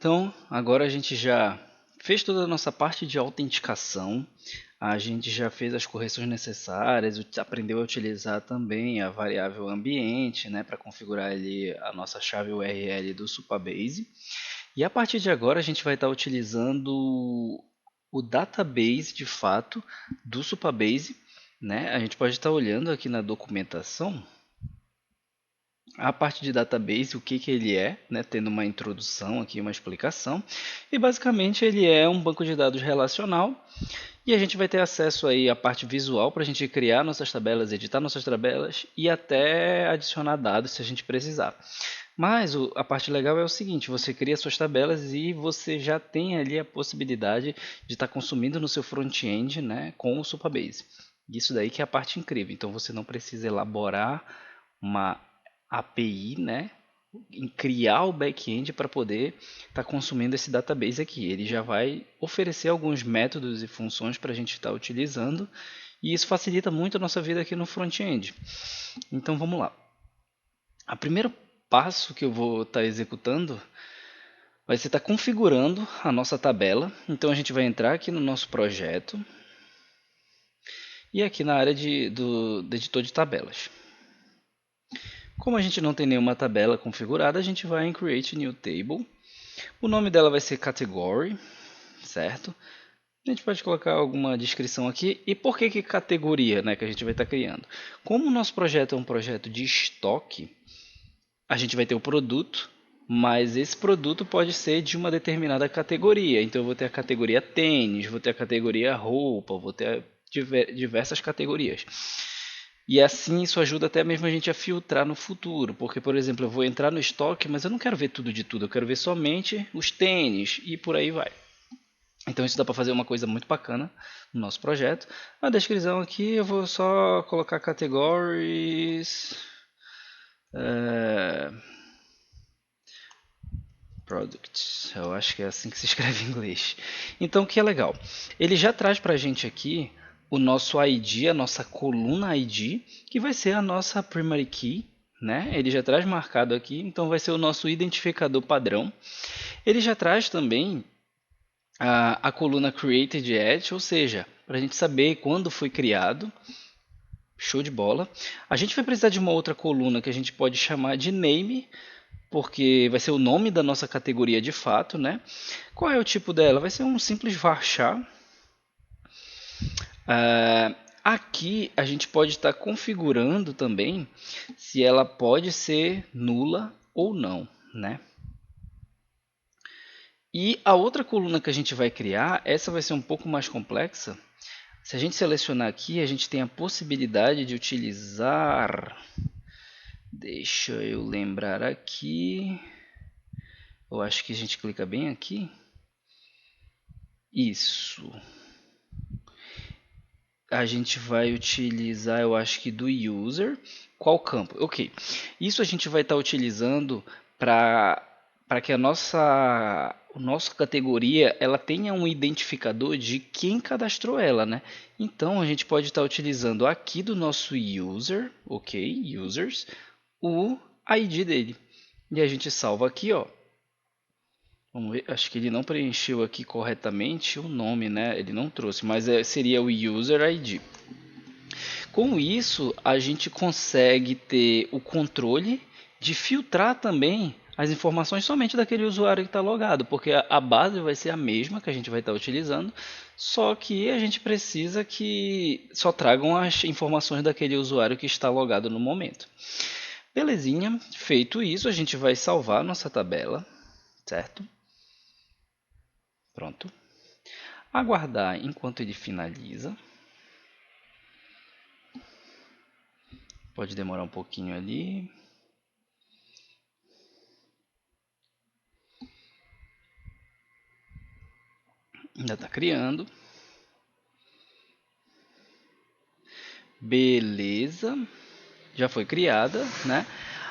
Então, agora a gente já fez toda a nossa parte de autenticação, a gente já fez as correções necessárias, aprendeu a utilizar também a variável ambiente, né, para configurar ali a nossa chave URL do Supabase. E a partir de agora a gente vai estar utilizando o database de fato do Supabase, né? A gente pode estar olhando aqui na documentação a parte de database, o que, que ele é, né, tendo uma introdução aqui, uma explicação. E basicamente ele é um banco de dados relacional e a gente vai ter acesso aí à parte visual para a gente criar nossas tabelas, editar nossas tabelas e até adicionar dados se a gente precisar. Mas a parte legal é o seguinte, você cria suas tabelas e você já tem ali a possibilidade de estar consumindo no seu front-end, né, com o Supabase. Isso daí que é a parte incrível. Então você não precisa elaborar uma API, né, em criar o back-end para poder estar consumindo esse database aqui. Ele já vai oferecer alguns métodos e funções para a gente estar utilizando e isso facilita muito a nossa vida aqui no front-end. Então vamos lá. O primeiro passo que eu vou estar executando vai ser estar configurando a nossa tabela. Então a gente vai entrar aqui no nosso projeto e aqui na área do editor de tabelas. Como a gente não tem nenhuma tabela configurada, a gente vai em Create New Table. O nome dela vai ser Category, certo? A gente pode colocar alguma descrição aqui. E por que categoria, né, que a gente vai estar criando? Como o nosso projeto é um projeto de estoque, a gente vai ter o produto, mas esse produto pode ser de uma determinada categoria. Então eu vou ter a categoria tênis, vou ter a categoria roupa, vou ter diversas categorias. E assim isso ajuda até mesmo a gente a filtrar no futuro, porque por exemplo, eu vou entrar no estoque, mas eu não quero ver tudo de tudo, eu quero ver somente os tênis e por aí vai. Então isso dá para fazer uma coisa muito bacana no nosso projeto. Na descrição aqui eu vou só colocar categories products, eu acho que é assim que se escreve em inglês. Então o que é legal? Ele já traz para a gente aqui o nosso ID, a nossa coluna ID, que vai ser a nossa primary key, né? Ele já traz marcado aqui, então vai ser o nosso identificador padrão. Ele já traz também a coluna created at, ou seja, para a gente saber quando foi criado. Show de bola. A gente vai precisar de uma outra coluna que a gente pode chamar de name, porque vai ser o nome da nossa categoria de fato, né? Qual é o tipo dela? Vai ser um simples varchar. Aqui a gente pode estar configurando também se ela pode ser nula ou não, né? E a outra coluna que a gente vai criar, essa vai ser um pouco mais complexa. Se a gente selecionar aqui, a gente tem a possibilidade de utilizar... Deixa eu lembrar aqui. Eu acho que a gente clica bem aqui. Isso. A gente vai utilizar, eu acho que do user. Qual campo? Ok. Isso a gente vai estar utilizando para que a nossa categoria ela tenha um identificador de quem cadastrou ela, né? Então a gente pode estar utilizando aqui do nosso user, ok, users, o ID dele. E a gente salva aqui, ó. Vamos ver, acho que ele não preencheu aqui corretamente o nome, né? Ele não trouxe, mas seria o user ID. Com isso, a gente consegue ter o controle de filtrar também as informações somente daquele usuário que está logado, porque a base vai ser a mesma que a gente vai estar utilizando, só que a gente precisa que só tragam as informações daquele usuário que está logado no momento. Belezinha, feito isso, a gente vai salvar a nossa tabela, certo? Pronto. Aguardar enquanto ele finaliza. Pode demorar um pouquinho ali. Ainda está criando. Beleza. Já foi criada, né?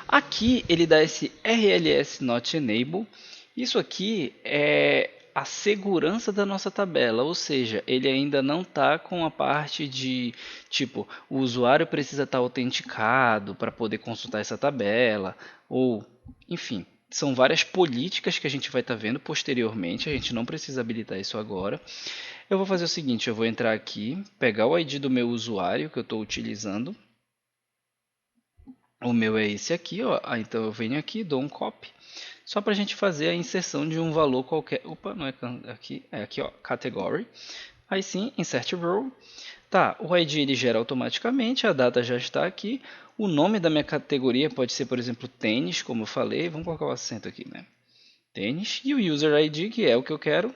Aqui ele dá esse RLS Not Enable. Isso aqui é a segurança da nossa tabela, ou seja, ele ainda não está com a parte de tipo o usuário precisa estar autenticado para poder consultar essa tabela, ou enfim, são várias políticas que a gente vai estar vendo posteriormente, a gente não precisa habilitar isso agora. Eu vou fazer o seguinte, eu vou entrar aqui, pegar o ID do meu usuário que eu estou utilizando. O meu é esse aqui, ó. Então eu venho aqui, dou um copy, só para a gente fazer a inserção de um valor qualquer. Opa, não é aqui, é aqui, ó, category. Aí sim, insert row. Tá, o ID ele gera automaticamente, a data já está aqui. O nome da minha categoria pode ser, por exemplo, tênis, como eu falei. Vamos colocar o acento aqui, né? Tênis. E o user ID, que é o que eu quero,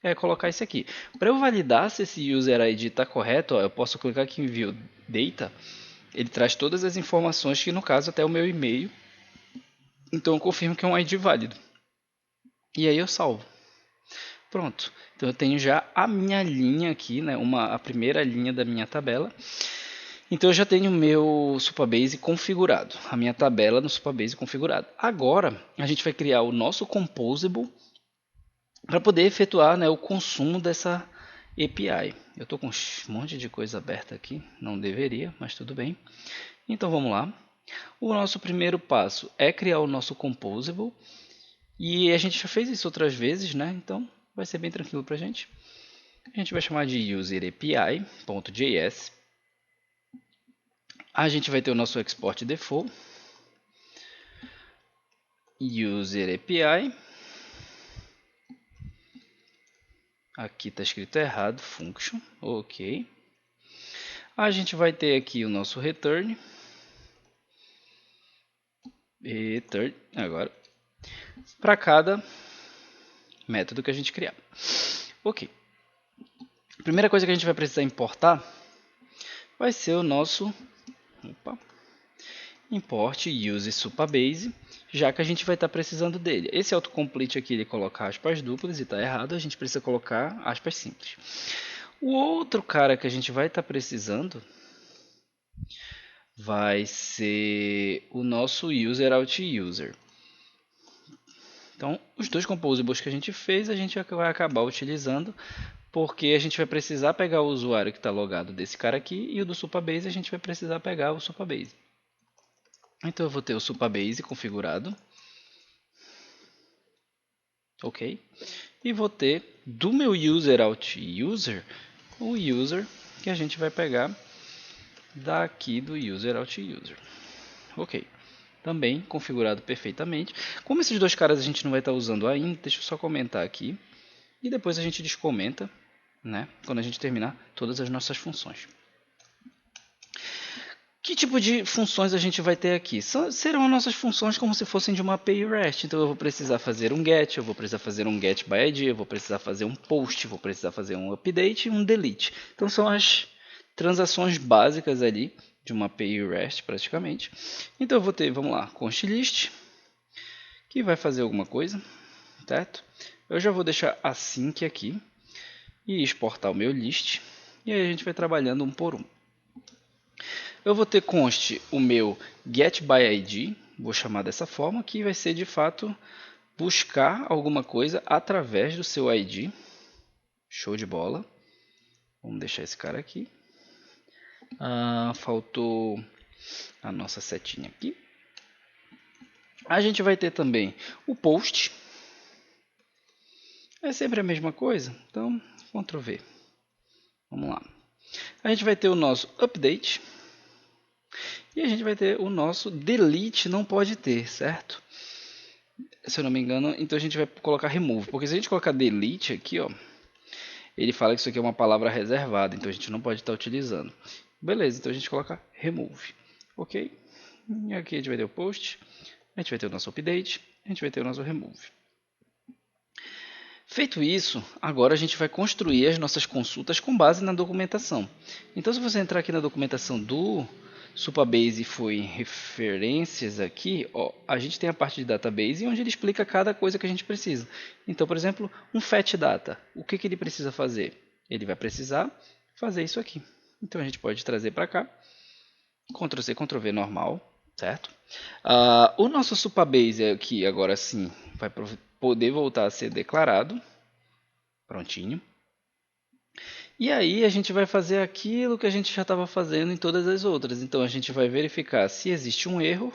é colocar esse aqui. Para eu validar se esse user ID está correto, ó, eu posso clicar aqui em View Data. Ele traz todas as informações, que no caso até o meu e-mail. Então eu confirmo que é um ID válido. E aí eu salvo. Pronto. Então eu tenho já a minha linha aqui, né? A primeira linha da minha tabela. Então eu já tenho o meu Supabase configurado, a minha tabela no Supabase configurado. Agora a gente vai criar o nosso Composable para poder efetuar, né, o consumo dessa API. Eu estou com um monte de coisa aberta aqui, não deveria, mas tudo bem. Então vamos lá. O nosso primeiro passo é criar o nosso Composable. E a gente já fez isso outras vezes, né? Então vai ser bem tranquilo para a gente. A gente vai chamar de userAPI.js. A gente vai ter o nosso export default. userAPI. Aqui está escrito errado, function. Ok. A gente vai ter aqui o nosso return. Return agora para cada método que a gente criar. Ok. A primeira coisa que a gente vai precisar importar vai ser o nosso import use Supabase, já que a gente vai estar precisando dele. Esse autocomplete aqui ele coloca aspas duplas e está errado, a gente precisa colocar aspas simples. O outro cara que a gente vai estar precisando vai ser o nosso user.outUser. Então, os dois composables que a gente fez, a gente vai acabar utilizando, porque a gente vai precisar pegar o usuário que está logado desse cara aqui, e o do Supabase a gente vai precisar pegar o Supabase. Então eu vou ter o Supabase configurado. Ok? E vou ter do meu user.outUser o user que a gente vai pegar daqui do user.outUser. Ok. Também configurado perfeitamente. Como esses dois caras a gente não vai estar usando ainda, deixa eu só comentar aqui. E depois a gente descomenta, né, quando a gente terminar todas as nossas funções. Que tipo de funções a gente vai ter aqui? Serão as nossas funções como se fossem de uma API REST. Então eu vou precisar fazer um GET, eu vou precisar fazer um GET by ID, eu vou precisar fazer um POST, vou precisar fazer um UPDATE e um DELETE. Então são as transações básicas ali de uma API REST praticamente. Então eu vou ter, vamos lá, const list, que vai fazer alguma coisa, certo? Eu já vou deixar async aqui e exportar o meu list. E aí a gente vai trabalhando um por um. Eu vou ter const o meu getById, vou chamar dessa forma, que vai ser de fato buscar alguma coisa através do seu ID. Show de bola. Vamos deixar esse cara aqui. Faltou a nossa setinha aqui. A gente vai ter também o post. É sempre a mesma coisa, então Ctrl V. Vamos lá. A gente vai ter o nosso update. E a gente vai ter o nosso delete, não pode ter, certo? Se eu não me engano, então a gente vai colocar remove. Porque se a gente colocar delete aqui, ó, ele fala que isso aqui é uma palavra reservada, então a gente não pode estar utilizando. Beleza, então a gente coloca remove. Ok? E aqui a gente vai ter o post, a gente vai ter o nosso update, a gente vai ter o nosso remove. Feito isso, agora a gente vai construir as nossas consultas com base na documentação. Então se você entrar aqui na documentação do Supabase e for em referências aqui, ó, a gente tem a parte de database onde ele explica cada coisa que a gente precisa. Então, por exemplo, um fetch data, o que ele precisa fazer? Ele vai precisar fazer isso aqui. Então a gente pode trazer para cá, Ctrl C, Ctrl V normal, certo? O nosso Supabase aqui agora sim vai poder voltar a ser declarado. Prontinho. E aí a gente vai fazer aquilo que a gente já estava fazendo em todas as outras. Então a gente vai verificar se existe um erro,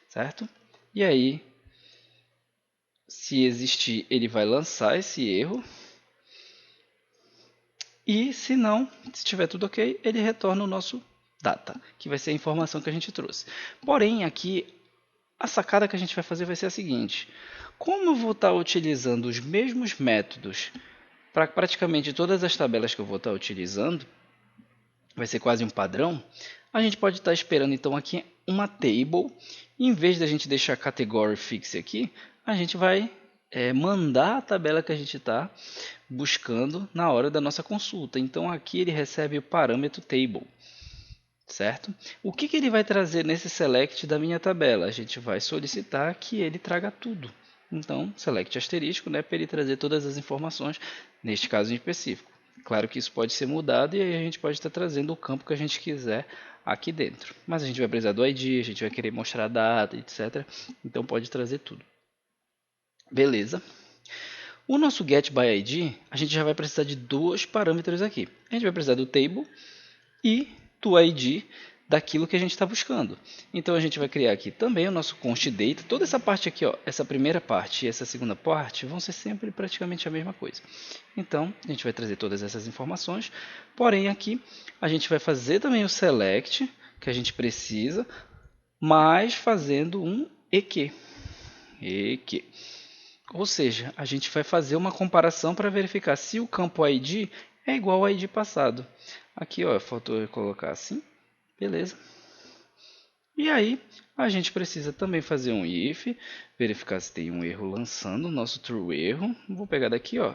certo? E aí Se existir, ele vai lançar esse erro. E se não, se tiver tudo ok, ele retorna o nosso data, que vai ser a informação que a gente trouxe. Porém, aqui, a sacada que a gente vai fazer vai ser a seguinte. Como eu vou estar utilizando os mesmos métodos para praticamente todas as tabelas que eu vou estar utilizando, vai ser quase um padrão, a gente pode estar esperando então aqui uma table. Em vez de a gente deixar category fixe aqui, a gente vai mandar a tabela que a gente está buscando na hora da nossa consulta. Então aqui ele recebe o parâmetro table, certo? O que ele vai trazer nesse select da minha tabela? A gente vai solicitar que ele traga tudo. Então, select asterisco, né, para ele trazer todas as informações, neste caso em específico. Claro que isso pode ser mudado e aí a gente pode estar trazendo o campo que a gente quiser aqui dentro. Mas a gente vai precisar do ID, a gente vai querer mostrar a data, etc. Então pode trazer tudo. Beleza. O nosso getById, a gente já vai precisar de dois parâmetros aqui. A gente vai precisar do table e do ID daquilo que a gente está buscando. Então a gente vai criar aqui também o nosso const data. Toda essa parte aqui, ó, essa primeira parte e essa segunda parte vão ser sempre praticamente a mesma coisa. Então a gente vai trazer todas essas informações. Porém aqui a gente vai fazer também o select que a gente precisa, mas fazendo um EQ. Ou seja, a gente vai fazer uma comparação para verificar se o campo ID é igual ao ID passado. Aqui, ó, faltou eu colocar assim. Beleza. E aí, a gente precisa também fazer um if, verificar se tem um erro lançando o nosso true erro. Vou pegar daqui, ó.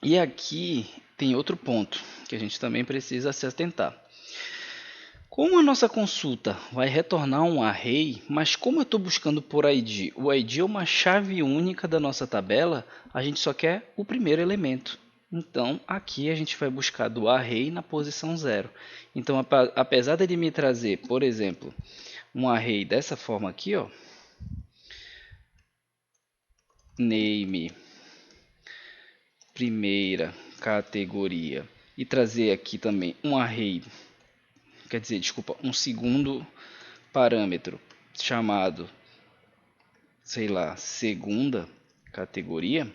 E aqui tem outro ponto que a gente também precisa se atentar. Como a nossa consulta vai retornar um array, mas como eu estou buscando por ID, o ID é uma chave única da nossa tabela, a gente só quer o primeiro elemento. Então, aqui a gente vai buscar do array na posição 0. Então, apesar dele me trazer, por exemplo, um array dessa forma aqui, ó, name, primeira categoria, e trazer aqui também um array, quer dizer, desculpa, um segundo parâmetro chamado, sei lá, segunda categoria,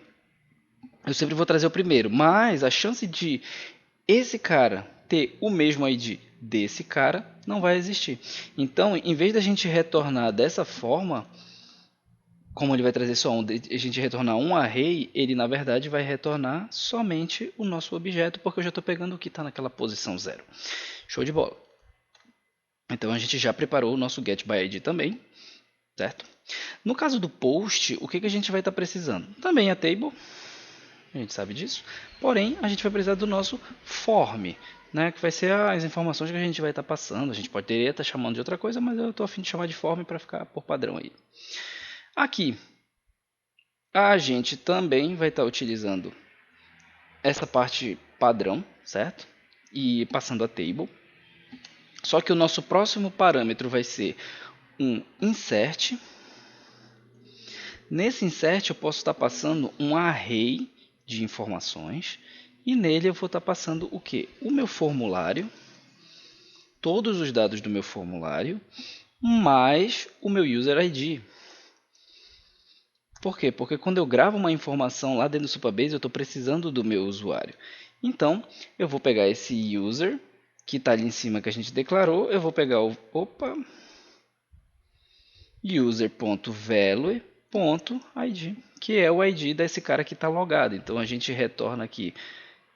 eu sempre vou trazer o primeiro, mas a chance de esse cara ter o mesmo ID desse cara não vai existir. Então, em vez da gente retornar dessa forma, como ele vai trazer só um, a gente retornar um array, ele na verdade vai retornar somente o nosso objeto, porque eu já estou pegando o que está naquela posição 0. Show de bola. Então a gente já preparou o nosso getById também, certo? No caso do post, o que a gente vai estar precisando? Também a table, a gente sabe disso, porém a gente vai precisar do nosso form, né, que vai ser as informações que a gente vai estar passando. A gente poderia estar chamando de outra coisa, mas eu estou a fim de chamar de form para ficar por padrão aí. Aqui, a gente também vai estar utilizando essa parte padrão, certo? E passando a table. Só que o nosso próximo parâmetro vai ser um insert. Nesse insert eu posso estar passando um array de informações e nele eu vou estar passando o que? O meu formulário, todos os dados do meu formulário, mais o meu user ID. Por quê? Porque quando eu gravo uma informação lá dentro do Supabase, eu estou precisando do meu usuário. Então, eu vou pegar esse user, que está ali em cima que a gente declarou, eu vou pegar o user.value.id, que é o ID desse cara que está logado. Então, a gente retorna aqui,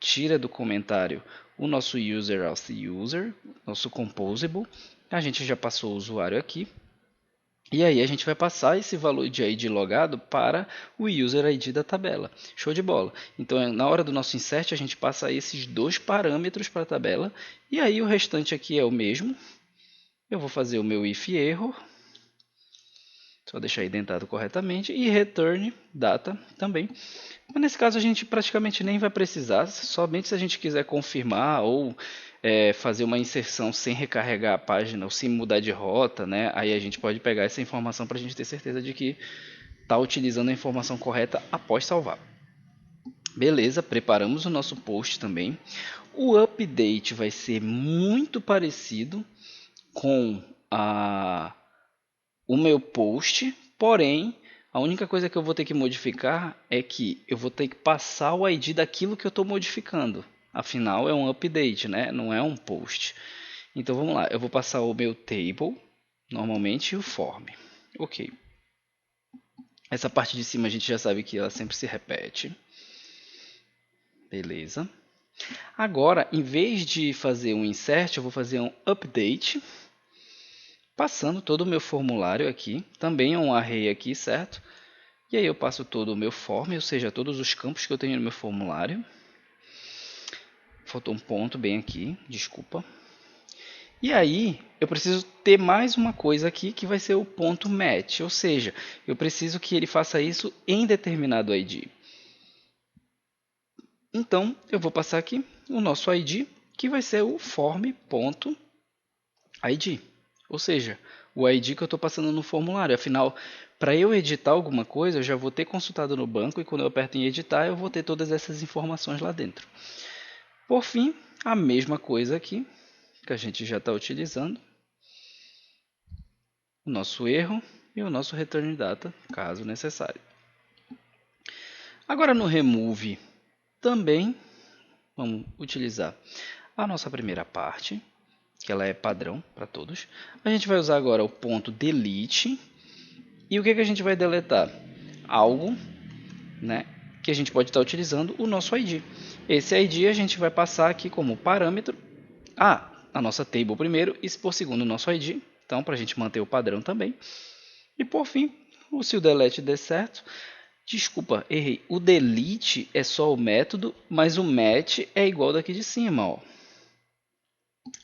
tira do comentário o nosso user as user, nosso composable. A gente já passou o usuário aqui. E aí a gente vai passar esse valor de ID logado para o user ID da tabela. Show de bola. Então na hora do nosso insert a gente passa esses dois parâmetros para a tabela. E aí o restante aqui é o mesmo. Eu vou fazer o meu if error. Só deixar indentado corretamente. E return data também. Mas nesse caso a gente praticamente nem vai precisar. Somente se a gente quiser confirmar ou fazer uma inserção sem recarregar a página ou sem mudar de rota, né? Aí a gente pode pegar essa informação para a gente ter certeza de que está utilizando a informação correta após salvar. Beleza, preparamos o nosso post também. O update vai ser muito parecido com o meu post, Porém, a única coisa que eu vou ter que modificar é que eu vou ter que passar o ID daquilo que eu estou modificando. Afinal, é um update, né? Não é um post. Então vamos lá, eu vou passar o meu table, normalmente, e o form. Ok. Essa parte de cima a gente já sabe que ela sempre se repete. Beleza. Agora, em vez de fazer um insert, eu vou fazer um update, passando todo o meu formulário aqui. Também é um array aqui, certo? E aí eu passo todo o meu form, ou seja, todos os campos que eu tenho no meu formulário. Faltou um ponto bem aqui, desculpa. E aí eu preciso ter mais uma coisa aqui que vai ser o ponto match, ou seja, eu preciso que ele faça isso em determinado ID. Então eu vou passar aqui o nosso ID, que vai ser o form.id, ou seja, o ID que eu estou passando no formulário. Afinal, para eu editar alguma coisa, eu já vou ter consultado no banco e quando eu aperto em editar, eu vou ter todas essas informações lá dentro. Por fim, a mesma coisa aqui, que a gente já está utilizando. O nosso erro e o nosso return data, caso necessário. Agora no remove também vamos utilizar a nossa primeira parte, que ela é padrão para todos. A gente vai usar agora o ponto delete. E o que a gente vai deletar? Algo, né, que a gente pode estar utilizando o nosso ID. Esse ID a gente vai passar aqui como parâmetro a nossa table primeiro e por segundo o nosso ID. Então, para a gente manter o padrão também. E por fim, se o delete der certo, desculpa, errei. O delete é só o método, mas o match é igual daqui de cima. Ó.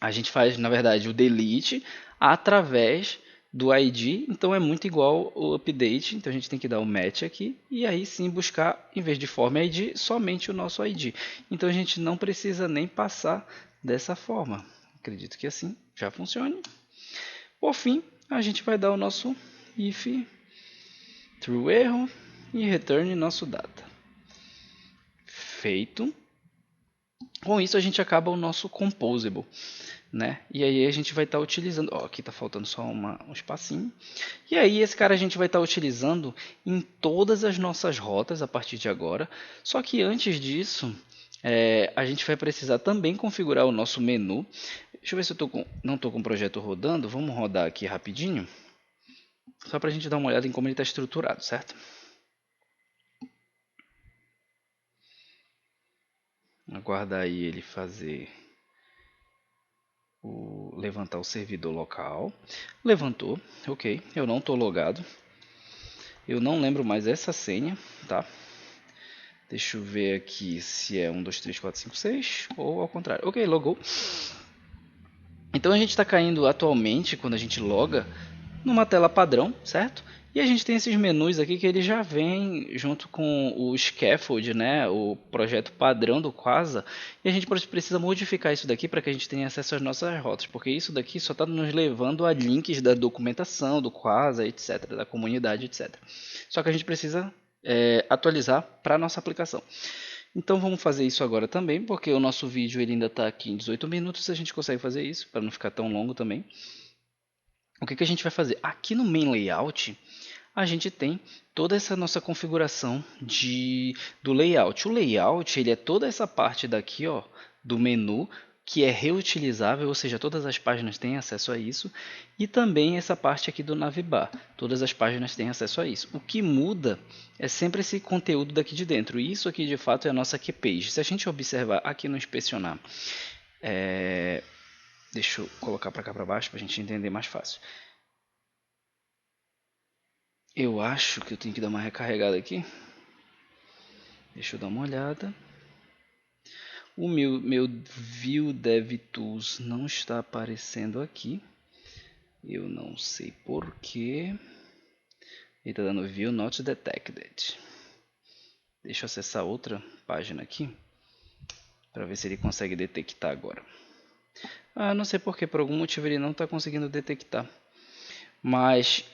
A gente faz, na verdade, o delete através do ID, então é muito igual o update. Então a gente tem que dar o match aqui e aí sim buscar, em vez de form ID, somente o nosso ID. Então a gente não precisa nem passar dessa forma. Acredito que assim já funcione. Por fim, a gente vai dar o nosso if true erro e return nosso data. Feito. Com isso a gente acaba o nosso composable, né? E aí a gente vai estar utilizando, ó, aqui está faltando só um espacinho. E aí esse cara a gente vai estar utilizando em todas as nossas rotas a partir de agora. Só que antes disso, a gente vai precisar também configurar o nosso menu. Deixa eu ver se eu não estou com o projeto rodando. Vamos rodar aqui rapidinho. Só para a gente dar uma olhada em como ele está estruturado, certo? Aguardar aí ele fazer levantar o servidor local. Levantou, ok. Eu não estou logado. Eu não lembro mais essa senha, tá? Deixa eu ver aqui se é 1, 2, 3, 4, 5, 6 ou ao contrário. Ok, logou. Então a gente está caindo atualmente, quando a gente loga, numa tela padrão, certo? E a gente tem esses menus aqui que ele já vem junto com o scaffold, né, o projeto padrão do Quasar. E a gente precisa modificar isso daqui para que a gente tenha acesso às nossas rotas, porque isso daqui só está nos levando a links da documentação do Quasar, etc., da comunidade, etc. Só que a gente precisa atualizar para a nossa aplicação. Então vamos fazer isso agora também, porque o nosso vídeo ele ainda está aqui em 18 minutos, a gente consegue fazer isso, para não ficar tão longo também. O que a gente vai fazer? Aqui no Main Layout, a gente tem toda essa nossa configuração do layout. O layout ele é toda essa parte daqui, ó, do menu, que é reutilizável, ou seja, todas as páginas têm acesso a isso, e também essa parte aqui do navbar, todas as páginas têm acesso a isso. O que muda é sempre esse conteúdo daqui de dentro, e isso aqui de fato é a nossa key page. Se a gente observar aqui no inspecionar, deixa eu colocar para cá para baixo para a gente entender mais fácil. Eu acho que eu tenho que dar uma recarregada aqui. Deixa eu dar uma olhada. O meu View DevTools não está aparecendo aqui. Eu não sei porquê. Ele está dando View Not Detected. Deixa eu acessar outra página aqui. Para ver se ele consegue detectar agora. Não sei porquê. Por algum motivo ele não está conseguindo detectar. Mas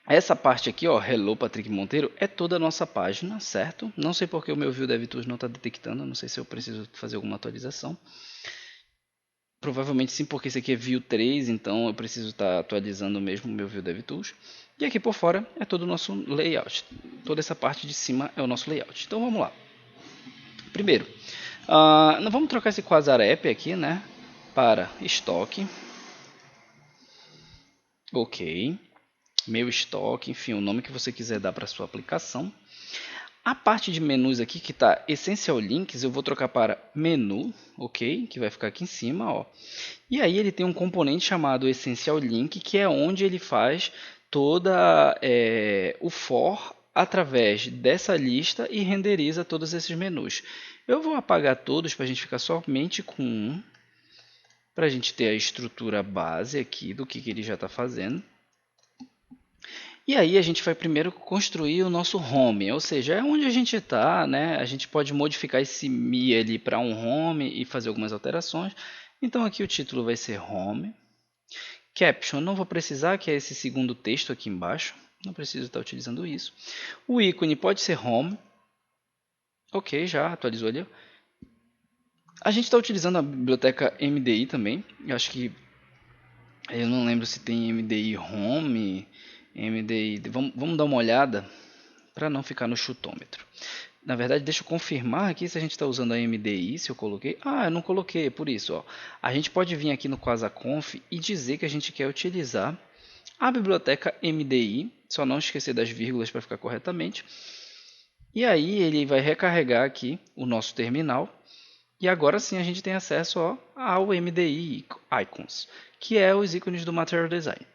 essa parte aqui, ó, Hello Patrick Monteiro, é toda a nossa página, certo? Não sei porque o meu View DevTools não está detectando, não sei se eu preciso fazer alguma atualização. Provavelmente sim, porque esse aqui é View 3, então eu preciso estar atualizando mesmo o meu View DevTools. E aqui por fora é todo o nosso layout. Toda essa parte de cima é o nosso layout. Então vamos lá. Primeiro, vamos trocar esse quasar app aqui, né, para estoque. Ok. Meu estoque, enfim, o nome que você quiser dar para sua aplicação. A parte de menus aqui que está Essential Links, eu vou trocar para menu, ok? Que vai ficar aqui em cima, ó. E aí ele tem um componente chamado Essential Link, que é onde ele faz toda o for através dessa lista e renderiza todos esses menus. Eu vou apagar todos para a gente ficar somente com um, para a gente ter a estrutura base aqui do que ele já está fazendo. E aí a gente vai primeiro construir o nosso home, ou seja, é onde a gente está, né? A gente pode modificar esse me ali para um home e fazer algumas alterações. Então aqui o título vai ser home. Caption, não vou precisar, que é esse segundo texto aqui embaixo. Não preciso estar utilizando isso. O ícone pode ser home. Ok, já atualizou ali. A gente está utilizando a biblioteca MDI também. Eu acho que eu não lembro se tem MDI Home, MDI. Vamos dar uma olhada para não ficar no chutômetro. Na verdade, deixa eu confirmar aqui se a gente está usando a MDI, se eu coloquei. Ah, eu não coloquei, por isso. Ó. A gente pode vir aqui no QuasaConf e dizer que a gente quer utilizar a biblioteca MDI, só não esquecer das vírgulas para ficar corretamente. E aí ele vai recarregar aqui o nosso terminal. E agora sim a gente tem acesso ao MDI Icons, que é os ícones do Material Design.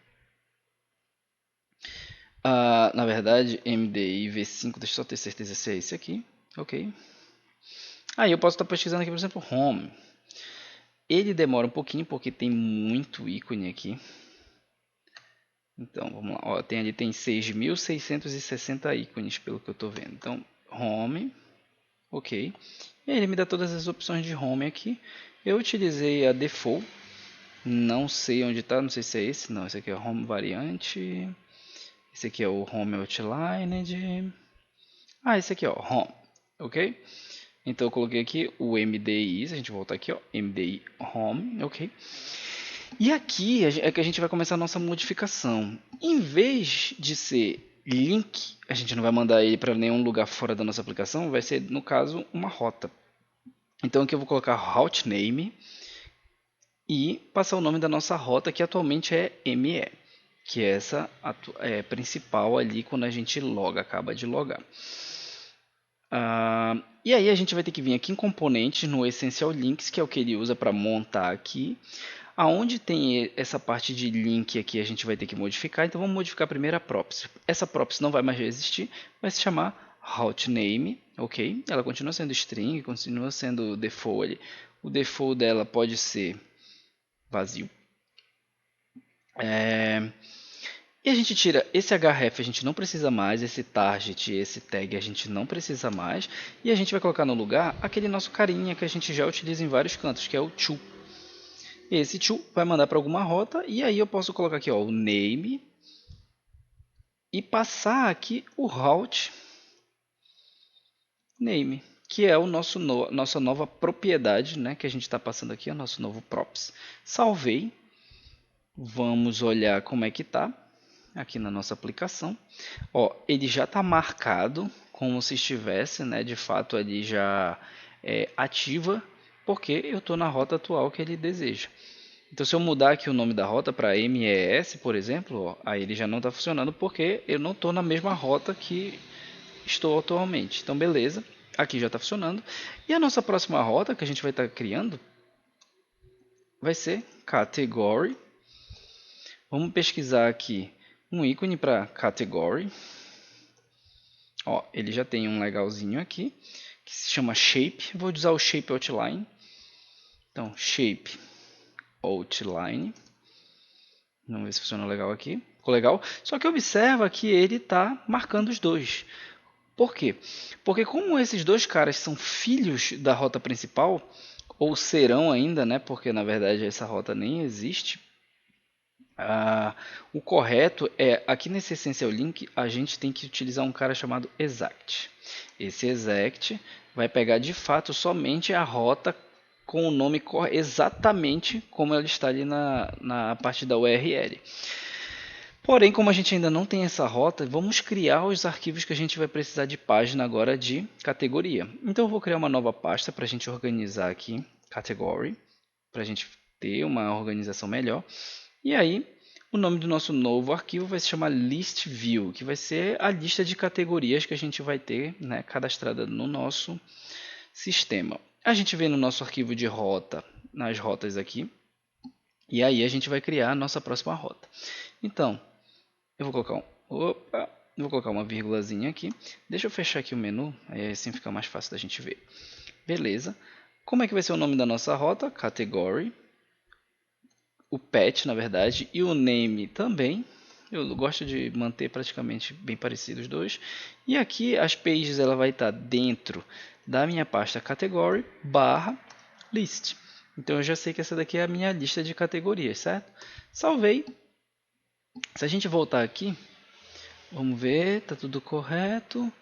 Na verdade, MDI V5, deixa eu só ter certeza se é esse aqui. Ok. Aí eu posso estar pesquisando aqui, por exemplo, Home. Ele demora um pouquinho porque tem muito ícone aqui. Então, vamos lá. Ó, ali tem 6.660 ícones, pelo que eu estou vendo. Então, Home. Ok. E ele me dá todas as opções de Home aqui. Eu utilizei a Default. Não sei onde está, não sei se é esse. Não, esse aqui é o Home Variante. Esse aqui é o Home Outlined. Esse aqui é o Home. Ok? Então eu coloquei aqui o MDI, se a gente voltar aqui, ó, MDI Home, ok? E aqui é que a gente vai começar a nossa modificação. Em vez de ser link, a gente não vai mandar ele para nenhum lugar fora da nossa aplicação, vai ser, no caso, uma rota. Então aqui eu vou colocar route name e passar o nome da nossa rota, que atualmente é ME, que é essa principal ali quando a gente acaba de logar. E aí a gente vai ter que vir aqui em componentes no Essential Links, que é o que ele usa para montar aqui. Aonde tem essa parte de link aqui a gente vai ter que modificar, então vamos modificar primeiro a props. Essa props não vai mais existir, vai se chamar route name, ok? Ela continua sendo string, continua sendo default. O default dela pode ser vazio. E a gente tira esse href, a gente não precisa mais, esse target, esse tag a gente não precisa mais, e a gente vai colocar no lugar aquele nosso carinha que a gente já utiliza em vários cantos, que é o to. Esse to vai mandar para alguma rota, e aí eu posso colocar aqui ó, o name e passar aqui o route name, que é o nossa nova propriedade, né, que a gente está passando aqui, o nosso novo props. Salvei, vamos olhar como é que está aqui na nossa aplicação. Ó, ele já está marcado como se estivesse, né, de fato ali já ativa, porque eu estou na rota atual que ele deseja. Então, se eu mudar aqui o nome da rota para MES, por exemplo, ó, aí ele já não está funcionando porque eu não estou na mesma rota que estou atualmente. Então, beleza, aqui já está funcionando. E a nossa próxima rota que a gente vai estar criando vai ser Category. Vamos pesquisar aqui um ícone para Category. Ó, ele já tem um legalzinho aqui que se chama Shape. Vou usar o Shape Outline. Então, Shape Outline. Vamos ver se funciona legal aqui. Ficou legal. Só que observa que ele está marcando os dois. Por quê? Porque como esses dois caras são filhos da rota principal, ou serão ainda, né? Porque na verdade essa rota nem existe. O correto é, aqui nesse Essential Link, a gente tem que utilizar um cara chamado exact. Esse exact vai pegar de fato somente a rota com o nome exatamente como ela está ali na parte da URL. Porém, como a gente ainda não tem essa rota, vamos criar os arquivos que a gente vai precisar de página agora de categoria. Então eu vou criar uma nova pasta para a gente organizar aqui, category, para a gente ter uma organização melhor. E aí, o nome do nosso novo arquivo vai se chamar list view, que vai ser a lista de categorias que a gente vai ter, né, cadastrada no nosso sistema. A gente vem no nosso arquivo de rota, nas rotas aqui, e aí a gente vai criar a nossa próxima rota. Então, eu vou colocar vou colocar uma vírgulazinha aqui. Deixa eu fechar aqui o menu, aí assim fica mais fácil da gente ver. Beleza. Como é que vai ser o nome da nossa rota? Category. O pet, na verdade, e o name também. Eu gosto de manter praticamente bem parecidos os dois. E aqui as pages ela vai estar dentro da minha pasta category barra list. Então eu já sei que essa daqui é a minha lista de categorias, certo? Salvei. Se a gente voltar aqui, vamos ver, tá tudo correto.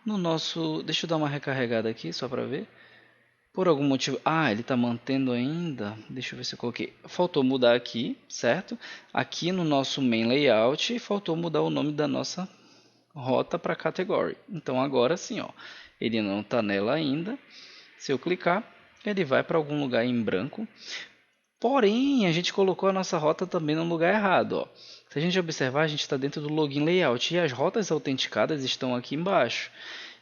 No nosso, deixa eu dar uma recarregada aqui só para ver. Por algum motivo, ele está mantendo ainda. Deixa eu ver se eu coloquei. Faltou mudar aqui, certo? Aqui no nosso main layout, faltou mudar o nome da nossa rota para category. Então agora sim, ó, ele não está nela ainda. Se eu clicar, ele vai para algum lugar em branco. Porém, a gente colocou a nossa rota também no lugar errado, ó. Se a gente observar, a gente está dentro do login layout e as rotas autenticadas estão aqui embaixo.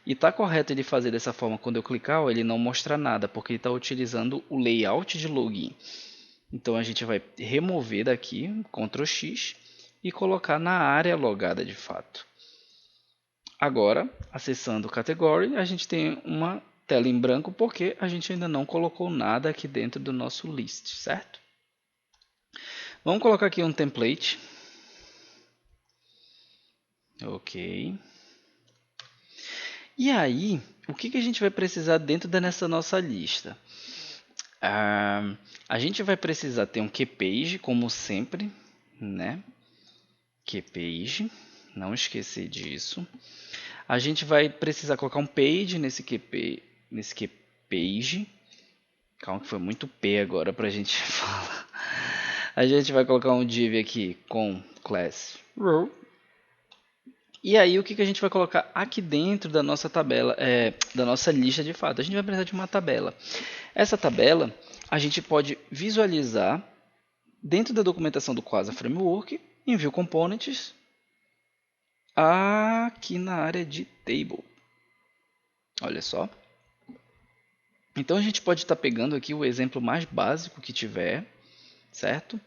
E está correto ele fazer dessa forma quando eu clicar, ó, ele não mostra nada, porque ele está utilizando o layout de login. Então a gente vai remover daqui, Ctrl X, e colocar na área logada de fato. Agora, acessando o Category, a gente tem uma tela em branco porque a gente ainda não colocou nada aqui dentro do nosso list, certo? Vamos colocar aqui um template. Ok. E aí, o que a gente vai precisar dentro dessa nossa lista? A gente vai precisar ter um QPage, como sempre, né? QPage, não esquecer disso. A gente vai precisar colocar um page nesse QPage. Calma que foi muito P agora para a gente falar. A gente vai colocar um div aqui com class row. E aí o que a gente vai colocar aqui dentro da nossa tabela, da nossa lista de fato? A gente vai precisar de uma tabela. Essa tabela a gente pode visualizar dentro da documentação do Quasar Framework, em View Components, aqui na área de Table. Olha só. Então a gente pode estar pegando aqui o exemplo mais básico que tiver, certo?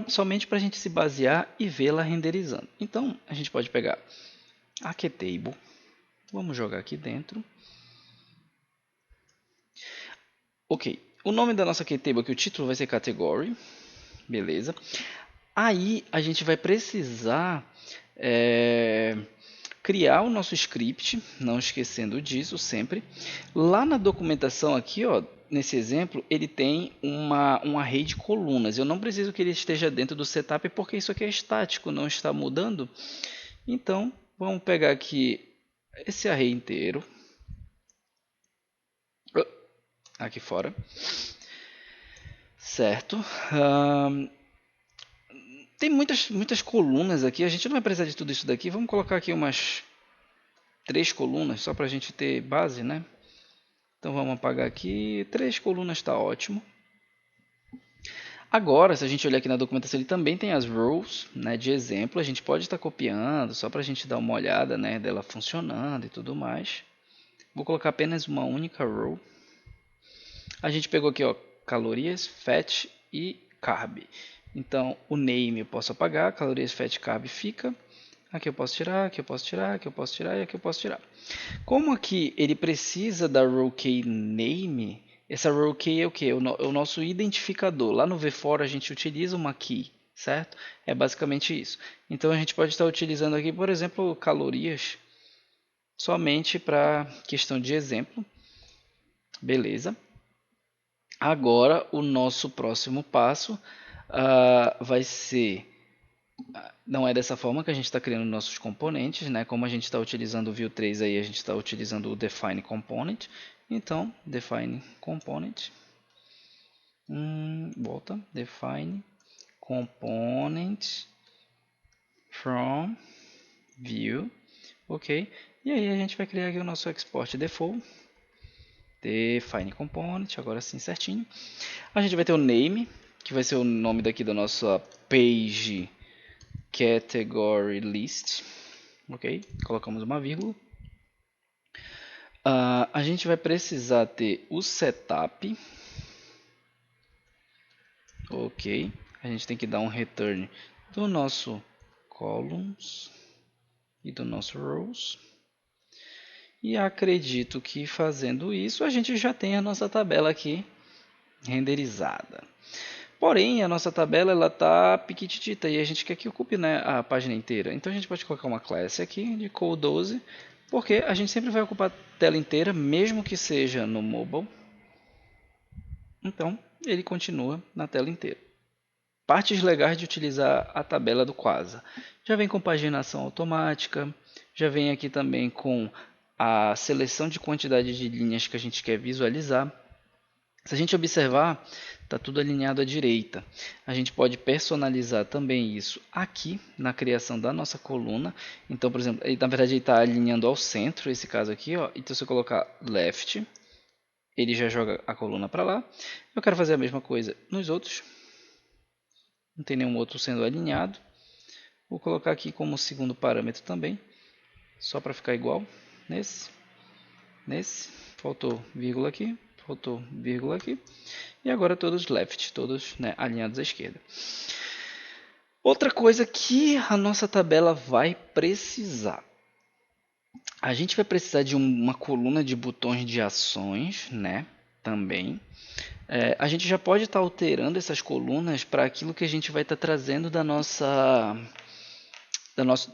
Somente para a gente se basear e vê-la renderizando. Então a gente pode pegar a QTable, vamos jogar aqui dentro. Ok, o nome da nossa QTable aqui, o título vai ser Category, beleza. Aí a gente vai precisar criar o nosso script, não esquecendo disso sempre. Lá na documentação aqui, ó, nesse exemplo, ele tem um array de colunas. Eu não preciso que ele esteja dentro do setup porque isso aqui é estático, não está mudando. Então, vamos pegar aqui esse array inteiro. Aqui fora. Certo. Tem muitas colunas aqui. A gente não vai precisar de tudo isso daqui. Vamos colocar aqui umas 3 colunas, só para a gente ter base, né? Então vamos apagar aqui. 3 colunas está ótimo. Agora, se a gente olhar aqui na documentação, ele também tem as rows, né, de exemplo. A gente pode estar copiando, só para a gente dar uma olhada, né, dela funcionando e tudo mais. Vou colocar apenas uma única row. A gente pegou aqui, ó, calorias, fat e carb. Então, o name eu posso apagar, calorias, fat, carb fica. Aqui eu posso tirar, aqui eu posso tirar, aqui eu posso tirar e aqui eu posso tirar. Como aqui ele precisa da row key name, essa row key é o que? É o nosso identificador. Lá no V4 a gente utiliza uma key, certo? É basicamente isso. Então a gente pode estar utilizando aqui, por exemplo, calorias, somente para questão de exemplo. Beleza. Agora o nosso próximo passo vai ser... Não é dessa forma que a gente está criando nossos componentes, né? Como a gente está utilizando o Vue 3 aí, a gente está utilizando o Define Component. Então, Define Component. Volta, Define Component. from view, ok? E aí a gente vai criar aqui o nosso export default, define component, agora sim certinho. A gente vai ter o name, que vai ser o nome daqui da nossa page category list, ok? Colocamos uma vírgula. A gente vai precisar ter o setup, ok? A gente tem que dar um return do nosso columns e do nosso rows. E acredito que fazendo isso a gente já tem a nossa tabela aqui renderizada. Porém, a nossa tabela está piquitita e a gente quer que ocupe, né, a página inteira. Então a gente pode colocar uma classe aqui de col12, porque a gente sempre vai ocupar a tela inteira, mesmo que seja no mobile. Então ele continua na tela inteira. Partes legais de utilizar a tabela do Quasar. Já vem com paginação automática, já vem aqui também com a seleção de quantidade de linhas que a gente quer visualizar. Se a gente observar, está tudo alinhado à direita. A gente pode personalizar também isso aqui na criação da nossa coluna. Então, por exemplo, na verdade ele está alinhando ao centro, esse caso aqui, ó. Então se eu colocar left, ele já joga a coluna para lá. Eu quero fazer a mesma coisa nos outros. Não tem nenhum outro sendo alinhado. Vou colocar aqui como segundo parâmetro também, só para ficar igual. Nesse, faltou vírgula aqui, faltou vírgula aqui. E agora todos left, todos, né, alinhados à esquerda. Outra coisa que a nossa tabela vai precisar. A gente vai precisar de uma coluna de botões de ações, né, também. A gente já pode estar alterando essas colunas para aquilo que a gente vai estar trazendo da nossa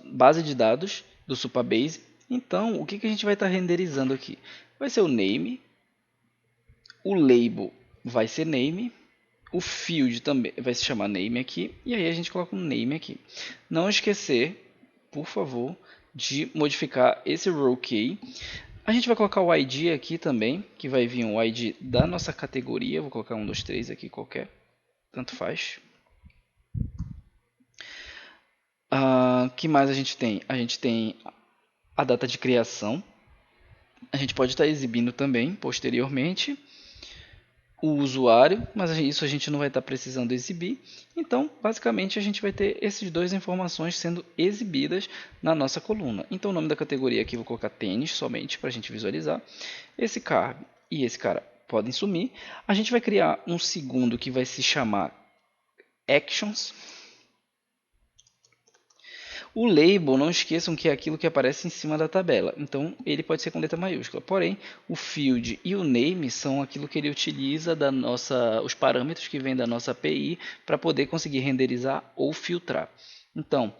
base de dados do Supabase. Então, o que a gente vai estar renderizando aqui? Vai ser o name, o label vai ser name, o field também vai se chamar name aqui, e aí a gente coloca um name aqui. Não esquecer, por favor, de modificar esse row key. A gente vai colocar o ID aqui também, que vai vir o ID da nossa categoria. Vou colocar 1, 2, 3 aqui qualquer, tanto faz. Que mais a gente tem? A gente tem a data de criação. A gente pode estar exibindo também posteriormente o usuário, mas isso a gente não vai estar precisando exibir. Então, basicamente, a gente vai ter essas duas informações sendo exibidas na nossa coluna. Então, o nome da categoria aqui eu vou colocar tênis somente para a gente visualizar. Esse carb e esse cara podem sumir. A gente vai criar um segundo que vai se chamar actions. O label, não esqueçam que é aquilo que aparece em cima da tabela, então ele pode ser com letra maiúscula. Porém, o field e o name são aquilo que ele utiliza os parâmetros que vêm da nossa API para poder conseguir renderizar ou filtrar. Então,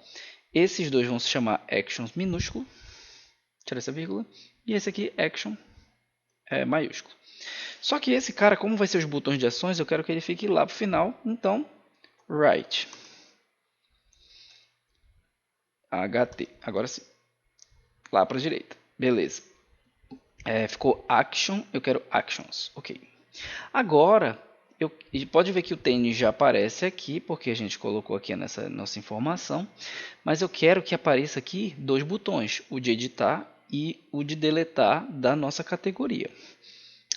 esses dois vão se chamar actions minúsculo, tira essa vírgula, e esse aqui action maiúsculo. Só que esse cara, como vai ser os botões de ações, eu quero que ele fique lá para o final, então right. HT, agora sim, lá para a direita, beleza. Ficou action, eu quero actions, ok. Agora, pode ver que o tênis já aparece aqui, porque a gente colocou aqui nessa nossa informação, mas eu quero que apareça aqui dois botões, o de editar e o de deletar da nossa categoria.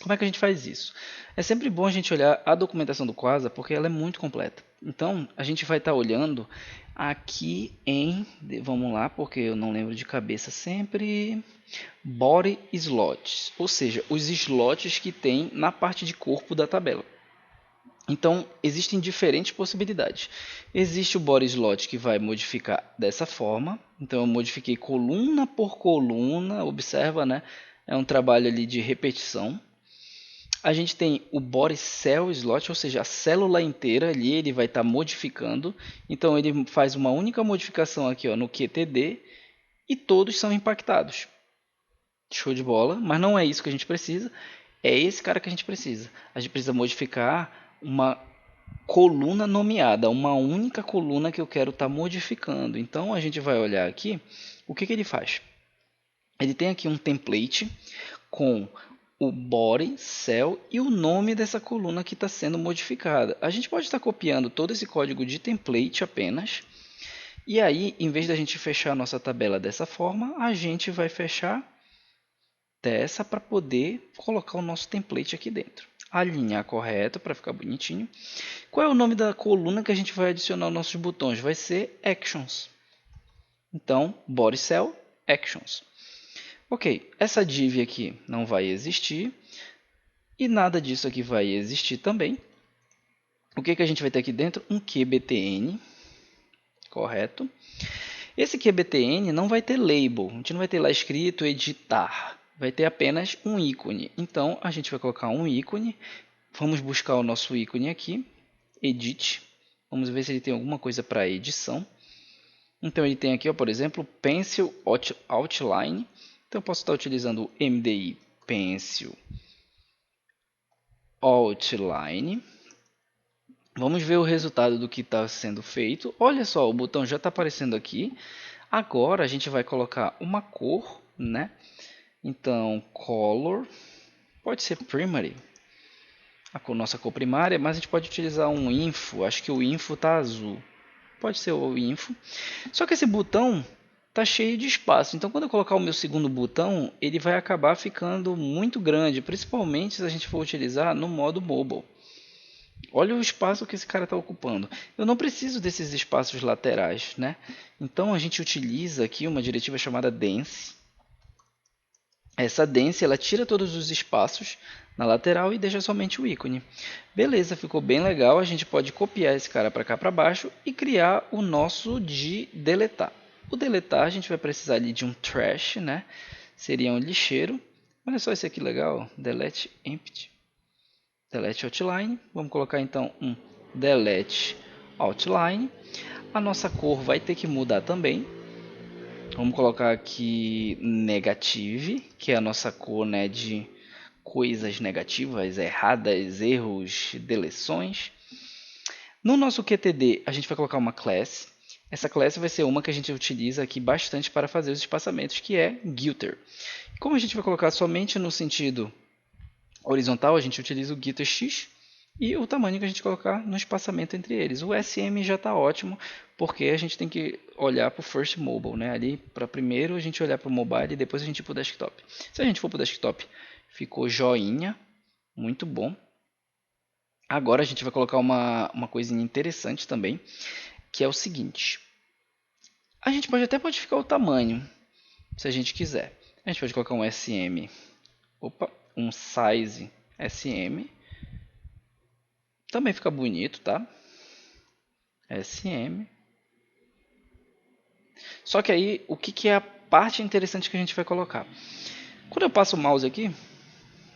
Como é que a gente faz isso? É sempre bom a gente olhar a documentação do Quasar, porque ela é muito completa. Então, a gente vai estar olhando aqui em, vamos lá, porque eu não lembro de cabeça sempre, body slots, ou seja, os slots que tem na parte de corpo da tabela. Então, existem diferentes possibilidades. Existe o body slot que vai modificar dessa forma. Então, eu modifiquei coluna por coluna, observa, né? É um trabalho ali de repetição. A gente tem o body cell slot, ou seja, a célula inteira ali ele vai estar modificando. Então ele faz uma única modificação aqui, ó, no QTD e todos são impactados. Show de bola, mas não é isso que a gente precisa. É esse cara que a gente precisa. A gente precisa modificar uma coluna nomeada, uma única coluna que eu quero estar modificando. Então a gente vai olhar aqui, o que ele faz? Ele tem aqui um template com o body, cell e o nome dessa coluna que está sendo modificada. A gente pode estar copiando todo esse código de template apenas E aí, em vez da gente fechar a nossa tabela dessa forma, a gente vai fechar dessa para poder colocar o nosso template aqui dentro. Alinhar correto para ficar bonitinho. Qual é o nome da coluna que a gente vai adicionar os nossos botões? Vai ser Actions. Então, Body Cell, Actions. Ok, essa div aqui não vai existir. E nada disso aqui vai existir também. O que a gente vai ter aqui dentro? Um QBTN, correto? Esse QBTN não vai ter label, a gente não vai ter lá escrito editar, vai ter apenas um ícone. Então a gente vai colocar um ícone, vamos buscar o nosso ícone aqui, edit, vamos ver se ele tem alguma coisa para edição. Então ele tem aqui, ó, por exemplo, Pencil Outline, então eu posso estar utilizando o MDI Pencil Outline. Vamos ver o resultado do que está sendo feito. Olha só, o botão já está aparecendo aqui. Agora a gente vai colocar uma cor, né? Então, color, pode ser primary, nossa cor primária, mas a gente pode utilizar um info. Acho que o info está azul. Pode ser o info. Só que esse botão está cheio de espaço. Então, quando eu colocar o meu segundo botão, ele vai acabar ficando muito grande, principalmente se a gente for utilizar no modo mobile. Olha o espaço que esse cara está ocupando. Eu não preciso desses espaços laterais, né? Então a gente utiliza aqui uma diretiva chamada dense. Essa dense ela tira todos os espaços na lateral e deixa somente o ícone. Beleza, ficou bem legal. A gente pode copiar esse cara para cá para baixo e criar o nosso de deletar. O deletar a gente vai precisar ali de um trash, né? Seria um lixeiro. Olha só esse aqui legal, delete empty. Delete outline, vamos colocar então um delete outline. A nossa cor vai ter que mudar também. Vamos colocar aqui negative, que é a nossa cor, né, de coisas negativas, erradas, erros, deleções. No nosso QTD, a gente vai colocar uma class. Essa class vai ser uma que a gente utiliza aqui bastante para fazer os espaçamentos, que é Guilter. Como a gente vai colocar somente no sentido horizontal, a gente utiliza o Guilter X e o tamanho que a gente colocar no espaçamento entre eles. O SM já está ótimo, porque a gente tem que olhar para o first mobile, né? Ali para primeiro a gente olhar para o mobile e depois a gente ir para o desktop. Se a gente for para o desktop, ficou joinha, muito bom. Agora a gente vai colocar uma coisinha interessante também, que é o seguinte. A gente pode até modificar o tamanho, se a gente quiser. A gente pode colocar um SM, um size SM. Também fica bonito, tá? SM. Só que aí, o que é a parte interessante que a gente vai colocar? Quando eu passo o mouse aqui,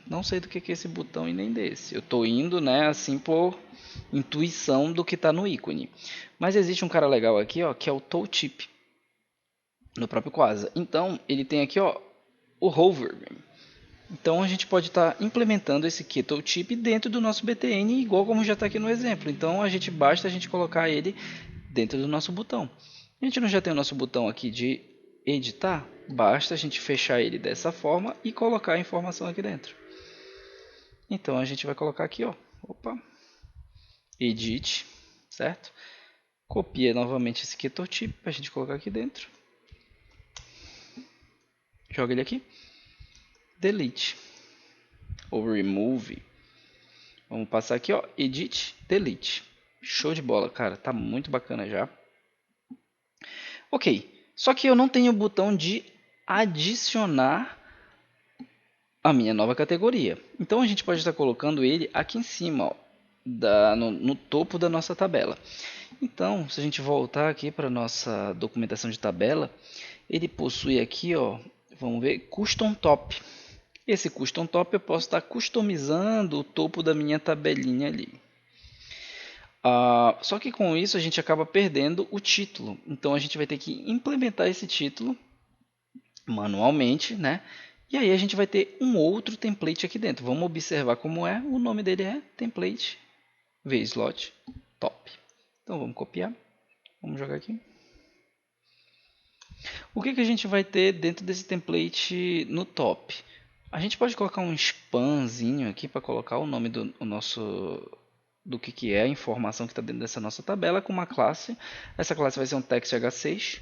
não sei do que é esse botão e nem desse. Eu estou indo, né, assim por intuição do que está no ícone. Mas existe um cara legal aqui, ó, que é o Tooltip, no próprio Quasar. Então, ele tem aqui, ó, o hover. Então, a gente pode estar implementando esse Tooltip dentro do nosso BTN, igual como já está aqui no exemplo. Então, basta a gente colocar ele dentro do nosso botão. A gente não já tem o nosso botão aqui de editar? Basta a gente fechar ele dessa forma e colocar a informação aqui dentro. Então a gente vai colocar aqui, ó, edit, certo? Copia novamente esse Tooltip para a gente colocar aqui dentro. Joga ele aqui. Delete ou remove. Vamos passar aqui, ó, edit, delete. Show de bola, cara, tá muito bacana já. Ok, só que eu não tenho o botão de adicionar a minha nova categoria. Então a gente pode estar colocando ele aqui em cima, ó, no topo da nossa tabela. Então, se a gente voltar aqui para a nossa documentação de tabela, ele possui aqui, ó, vamos ver, Custom Top. Esse Custom Top eu posso estar customizando o topo da minha tabelinha ali. Só que com isso a gente acaba perdendo o título. Então a gente vai ter que implementar esse título manualmente, né? E aí a gente vai ter um outro template aqui dentro. Vamos observar como é. O nome dele é template vslot top. Então vamos copiar. Vamos jogar aqui. O que a gente vai ter dentro desse template no top? A gente pode colocar um spanzinho aqui para colocar o nome do nosso do que é a informação que está dentro dessa nossa tabela com uma classe. Essa classe vai ser um text h6,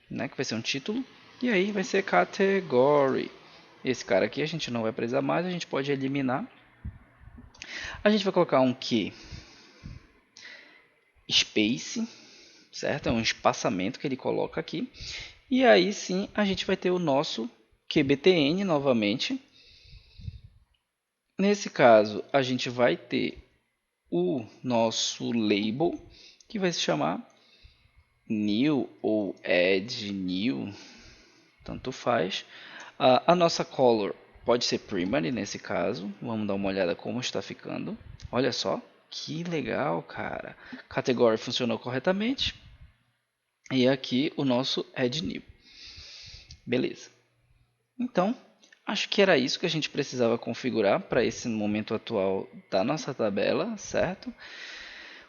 né, que vai ser um título, e aí vai ser category. Esse cara aqui a gente não vai precisar mais, a gente pode eliminar. A gente vai colocar um key space, certo? É um espaçamento que ele coloca aqui. E aí sim a gente vai ter o nosso QBTN novamente. Nesse caso a gente vai ter o nosso label, que vai se chamar new ou add new, tanto faz. A nossa color pode ser primary nesse caso. Vamos dar uma olhada como está ficando. Olha só, que legal, cara. Category funcionou corretamente. E aqui o nosso add new. Beleza. Então, acho que era isso que a gente precisava configurar para esse momento atual da nossa tabela, certo?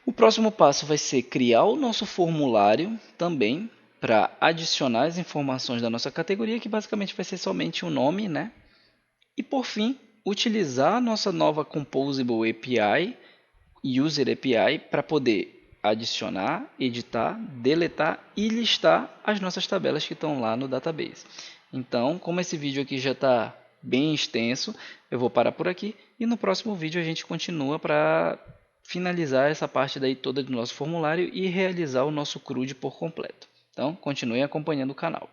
O próximo passo vai ser criar o nosso formulário também para adicionar as informações da nossa categoria, que basicamente vai ser somente um nome, né? E por fim, utilizar a nossa nova Composable API, User API, para poder adicionar, editar, deletar e listar as nossas tabelas que estão lá no database. Então, como esse vídeo aqui já está bem extenso, eu vou parar por aqui e no próximo vídeo a gente continua para finalizar essa parte daí toda do nosso formulário e realizar o nosso CRUD por completo. Então, continue acompanhando o canal.